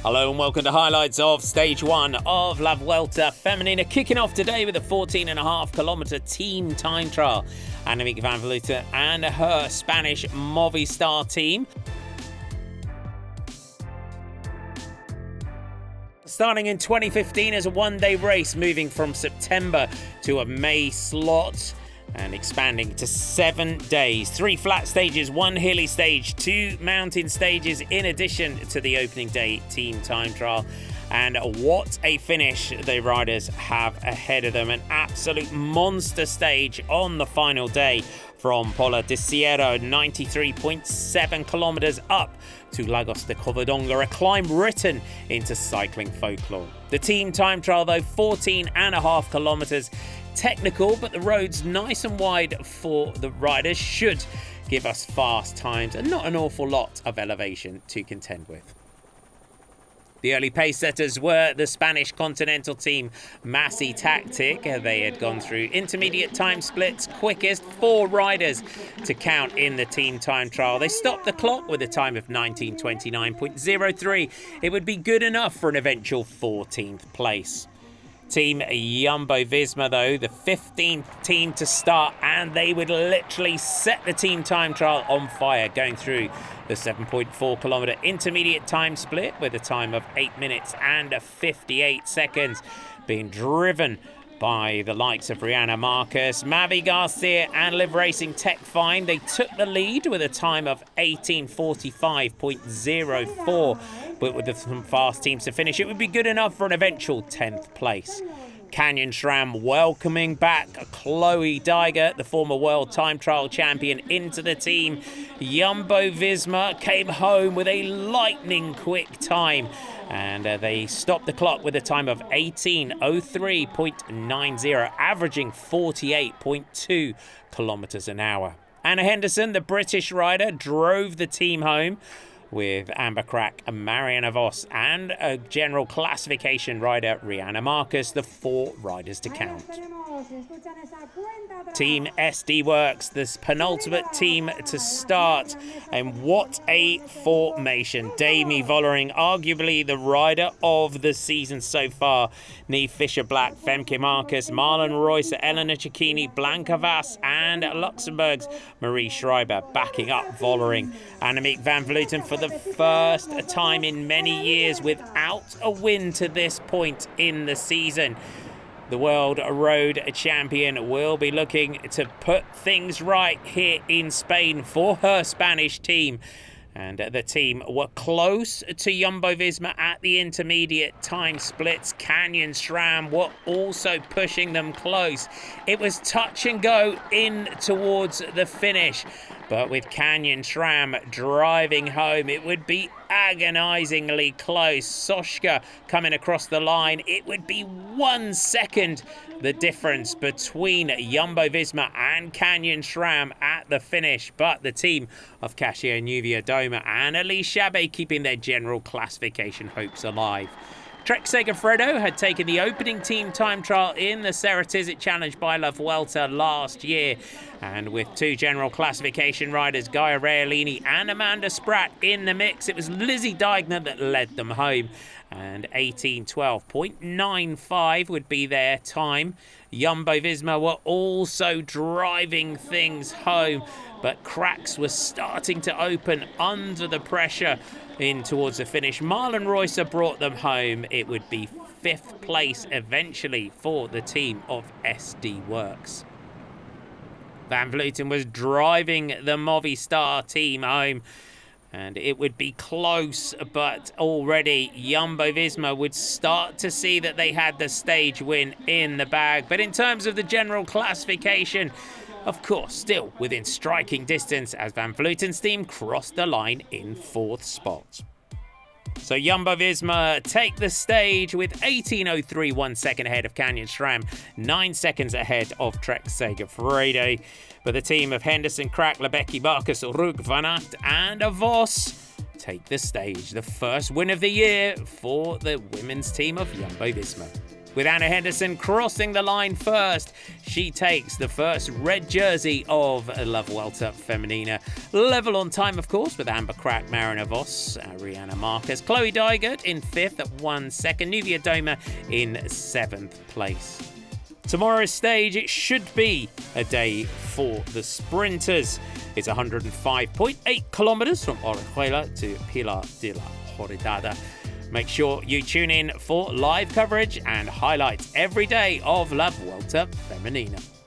Hello and welcome to highlights of Stage 1 of La Vuelta Femenina, kicking off today with a 14.5-kilometre team time trial. Annemiek van Vleuten and her Spanish Movistar team. Starting in 2015 as a one-day race, moving from September to a May slot and expanding to 7 days. 3 flat stages, 1 hilly stage, 2 mountain stages in addition to the opening day team time trial. And what a finish the riders have ahead of them. An absolute monster stage on the final day from Pola de Siero, 93.7 kilometres up to Lagos de Covadonga, a climb written into cycling folklore. The team time trial, though, 14.5 kilometres. Technical, but the roads nice and wide for the riders, should give us fast times and not an awful lot of elevation to contend with. The early pace setters were the Spanish continental team Massey Tactic. They had gone through intermediate time splits, quickest 4 riders to count in the team time trial. They stopped the clock with a time of 19:29.03. It would be good enough for an eventual 14th place. Team Jumbo-Visma, though, the 15th team to start, and they would literally set the team time trial on fire, going through the 7.4-kilometre intermediate time split with a time of 8 minutes and 58 seconds, being driven by the likes of Rihanna Marcus, Mavi Garcia and Live Racing Tech Fine. They took the lead with a time of 18:45.04, but with some fast teams to finish, it would be good enough for an eventual 10th place. Canyon SRAM welcoming back Chloe Daiger, the former world time trial champion, into the team. Jumbo-Visma came home with a lightning quick time, and they stopped the clock with a time of 18:03.90, averaging 48.2 kilometres an hour. Anna Henderson, the British rider, drove the team home with Amber Crack and Marianne Vos and a general classification rider, Rihanna Marcus, the 4 riders to count. Team SD Works, this penultimate team to start, and what a formation. Demi Vollering, arguably the rider of the season so far. Niamh Fisher-Black, Femke Marcus, Marlon Royce, Elena Cecchini, Blanca Vass and Luxembourg's Marie Schreiber backing up Vollering. Annemiek van Vleuten for the first time in many years without a win to this point in the season. The World Road Champion will be looking to put things right here in Spain for her Spanish team. And the team were close to Jumbo-Visma at the intermediate time splits. Canyon SRAM were also pushing them close. It was touch and go in towards the finish. But with Canyon SRAM driving home, it would be agonisingly close. Soshka coming across the line. It would be 1 second the difference between Jumbo-Visma and Canyon SRAM at the finish. But the team of Kasia Niewiadoma and Elise Chabet keeping their general classification hopes alive. Trek Segafredo had taken the opening team time trial in the Ceratizit Challenge by La Vuelta last year. And with 2 general classification riders, Gaia Reolini and Amanda Spratt in the mix, it was Lizzie Deigner that led them home. And 18:12.95 would be their time. Jumbo-Visma were also driving things home, but cracks were starting to open under the pressure in towards the finish. Marlon Royce brought them home. It would be 5th place eventually for the team of SD Works. Van Vleuten was driving the Movistar team home, and it would be close, but already Jumbo-Visma would start to see that they had the stage win in the bag. But in terms of the general classification, of course, still within striking distance as Van Vleuten's team crossed the line in 4th spot. So Jumbo-Visma take the stage with 18:03, 1 second ahead of Canyon SRAM, 9 seconds ahead of Trek Segafredo. But the team of Henderson, Crack, Lebecki, Marcus, Rug, Van Aert and Vos take the stage. The first win of the year for the women's team of Jumbo-Visma. with Anna Henderson crossing the line first. She takes the first red jersey of La Vuelta Femenina. Level on time, of course, with Amber Crack, Marina Voss, Rihanna Marquez, Chloe Dygert in 5th at 1 second, Nuvia Doma in 7th place. Tomorrow's stage, it should be a day for the sprinters. It's 105.8 kilometres from Orihuela to Pilar de la Joridada. Make sure you tune in for live coverage and highlights every day of La Vuelta Femenina.